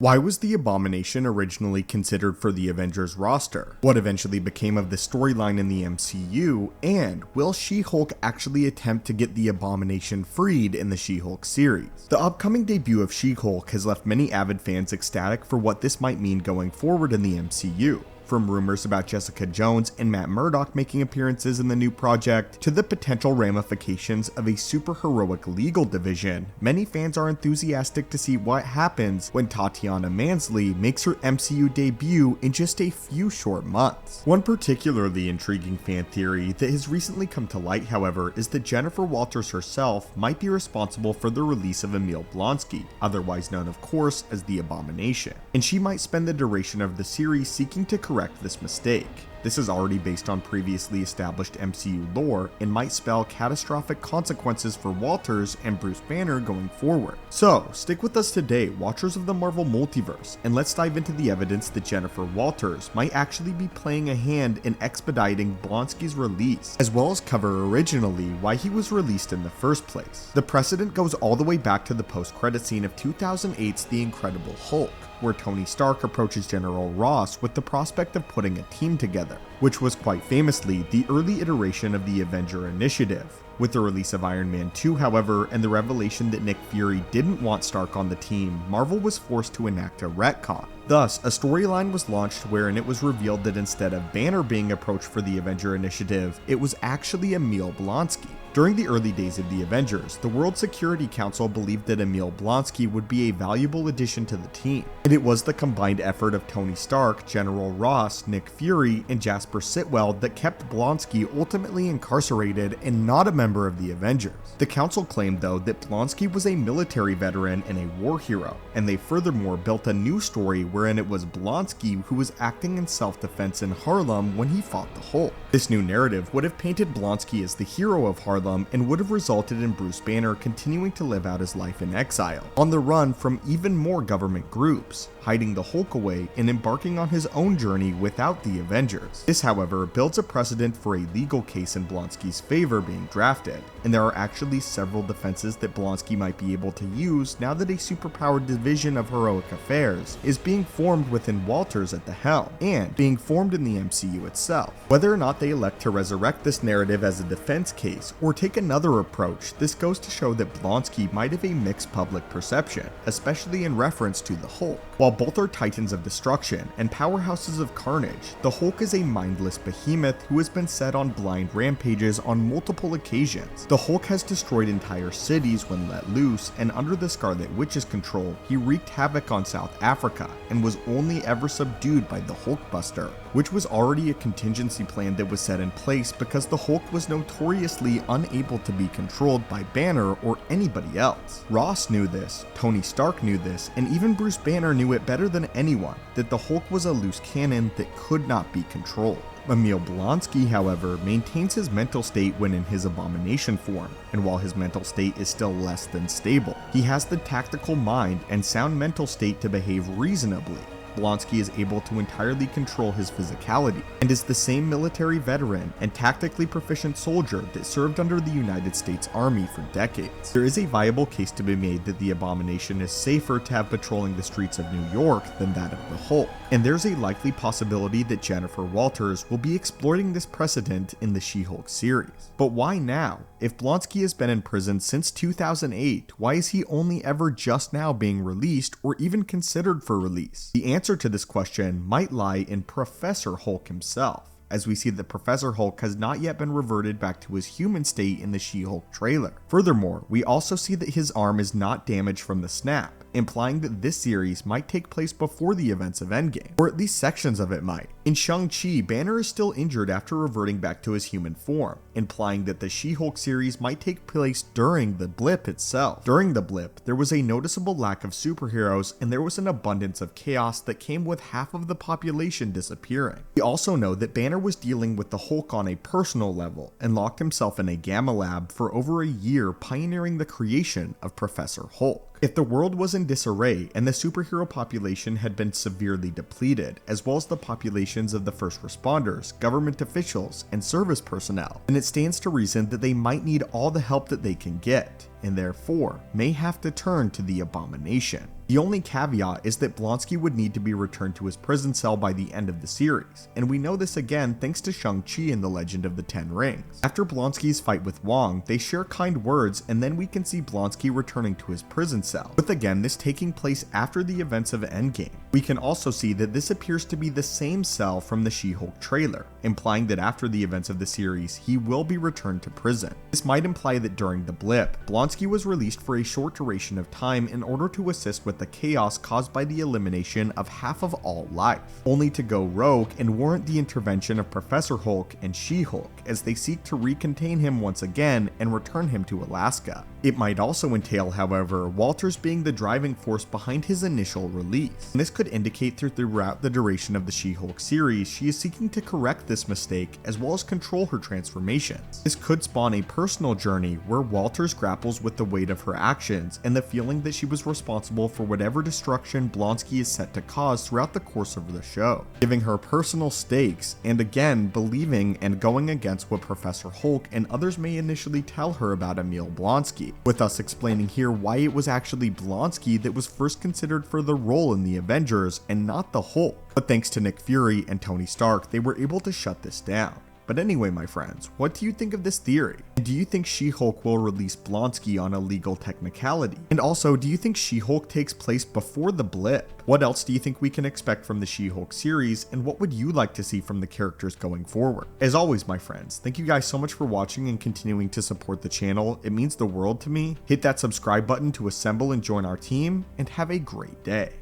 Why was the Abomination originally considered for the Avengers roster? What eventually became of the storyline in the MCU? And will She-Hulk actually attempt to get the Abomination freed in the She-Hulk series? The upcoming debut of She-Hulk has left many avid fans ecstatic for what this might mean going forward in the MCU. From rumors about Jessica Jones and Matt Murdock making appearances in the new project, to the potential ramifications of a superheroic legal division, many fans are enthusiastic to see what happens when Tatiana Maslany makes her MCU debut in just a few short months. One particularly intriguing fan theory that has recently come to light, however, is that Jennifer Walters herself might be responsible for the release of Emil Blonsky, otherwise known of course as the Abomination, and she might spend the duration of the series seeking to correct this mistake. This is already based on previously established MCU lore and might spell catastrophic consequences for Walters and Bruce Banner going forward. So, stick with us today, watchers of the Marvel Multiverse, and let's dive into the evidence that Jennifer Walters might actually be playing a hand in expediting Blonsky's release, as well as cover originally why he was released in the first place. The precedent goes all the way back to the post-credit scene of 2008's The Incredible Hulk, where Tony Stark approaches General Ross with the prospect of putting a team together, which was quite famously the early iteration of the Avenger Initiative. With the release of Iron Man 2, however, and the revelation that Nick Fury didn't want Stark on the team, Marvel was forced to enact a retcon. Thus, a storyline was launched wherein it was revealed that instead of Banner being approached for the Avenger Initiative, it was actually Emil Blonsky. During the early days of the Avengers, the World Security Council believed that Emil Blonsky would be a valuable addition to the team, and it was the combined effort of Tony Stark, General Ross, Nick Fury, and Jasper Sitwell that kept Blonsky ultimately incarcerated and not a member of the Avengers. The council claimed, though, that Blonsky was a military veteran and a war hero, and they furthermore built a new story wherein it was Blonsky who was acting in self-defense in Harlem when he fought the Hulk. This new narrative would have painted Blonsky as the hero of Harlem and would have resulted in Bruce Banner continuing to live out his life in exile, on the run from even more government groups, hiding the Hulk away and embarking on his own journey without the Avengers. This, however, builds a precedent for a legal case in Blonsky's favor being drafted, and there are actually several defenses that Blonsky might be able to use now that a superpowered division of heroic affairs is being formed within Walters at the helm, and being formed in the MCU itself. Whether or not they elect to resurrect this narrative as a defense case, or take another approach, this goes to show that Blonsky might have a mixed public perception, especially in reference to the Hulk. While both are titans of destruction and powerhouses of carnage, the Hulk is a mindless behemoth who has been set on blind rampages on multiple occasions. The Hulk has destroyed entire cities when let loose, and under the Scarlet Witch's control, he wreaked havoc on South Africa and was only ever subdued by the Hulkbuster, which was already a contingency plan that was set in place because the Hulk was notoriously unable to be controlled by Banner or anybody else. Ross knew this, Tony Stark knew this, and even Bruce Banner knew it better than anyone, that the Hulk was a loose cannon that could not be controlled. Emil Blonsky, however, maintains his mental state when in his Abomination form, and while his mental state is still less than stable, he has the tactical mind and sound mental state to behave reasonably. Blonsky is able to entirely control his physicality, and is the same military veteran and tactically proficient soldier that served under the United States Army for decades. There is a viable case to be made that the Abomination is safer to have patrolling the streets of New York than that of the Hulk, and there's a likely possibility that Jennifer Walters will be exploiting this precedent in the She-Hulk series. But why now? If Blonsky has been in prison since 2008, why is he only ever just now being released or even considered for release? The answer to this question might lie in Professor Hulk himself, as we see that Professor Hulk has not yet been reverted back to his human state in the She-Hulk trailer. Furthermore, we also see that his arm is not damaged from the snap, implying that this series might take place before the events of Endgame, or at least sections of it might. In Shang-Chi, Banner is still injured after reverting back to his human form, implying that the She-Hulk series might take place during the blip itself. During the blip, there was a noticeable lack of superheroes, and there was an abundance of chaos that came with half of the population disappearing. We also know that Banner was dealing with the Hulk on a personal level, and locked himself in a gamma lab for over a year, pioneering the creation of Professor Hulk. If the world was in disarray and the superhero population had been severely depleted, as well as the populations of the first responders, government officials, and service personnel, then it stands to reason that they might need all the help that they can get, and therefore may have to turn to the Abomination. The only caveat is that Blonsky would need to be returned to his prison cell by the end of the series, and we know this again thanks to Shang-Chi in The Legend of the Ten Rings. After Blonsky's fight with Wong, they share kind words, and then we can see Blonsky returning to his prison cell, with again this taking place after the events of Endgame. We can also see that this appears to be the same cell from the She-Hulk trailer, implying that after the events of the series, he will be returned to prison. This might imply that during the blip, Blonsky was released for a short duration of time in order to assist with the chaos caused by the elimination of half of all life, only to go rogue and warrant the intervention of Professor Hulk and She-Hulk as they seek to recontain him once again and return him to Alaska. It might also entail, however, Walters being the driving force behind his initial release. And this could indicate throughout the duration of the She-Hulk series, she is seeking to correct this mistake as well as control her transformations. This could spawn a personal journey where Walters grapples with the weight of her actions and the feeling that she was responsible for whatever destruction Blonsky is set to cause throughout the course of the show, giving her personal stakes and again believing and going against what Professor Hulk and others may initially tell her about Emil Blonsky, with us explaining here why it was actually Blonsky that was first considered for the role in the Avengers and not the Hulk. But thanks to Nick Fury and Tony Stark, they were able to shut this down. But anyway, my friends, what do you think of this theory? And do you think She-Hulk will release Blonsky on a legal technicality? And also, do you think She-Hulk takes place before the blip? What else do you think we can expect from the She-Hulk series, and what would you like to see from the characters going forward? As always, my friends, thank you guys so much for watching and continuing to support the channel. It means the world to me. Hit that subscribe button to assemble and join our team, and have a great day.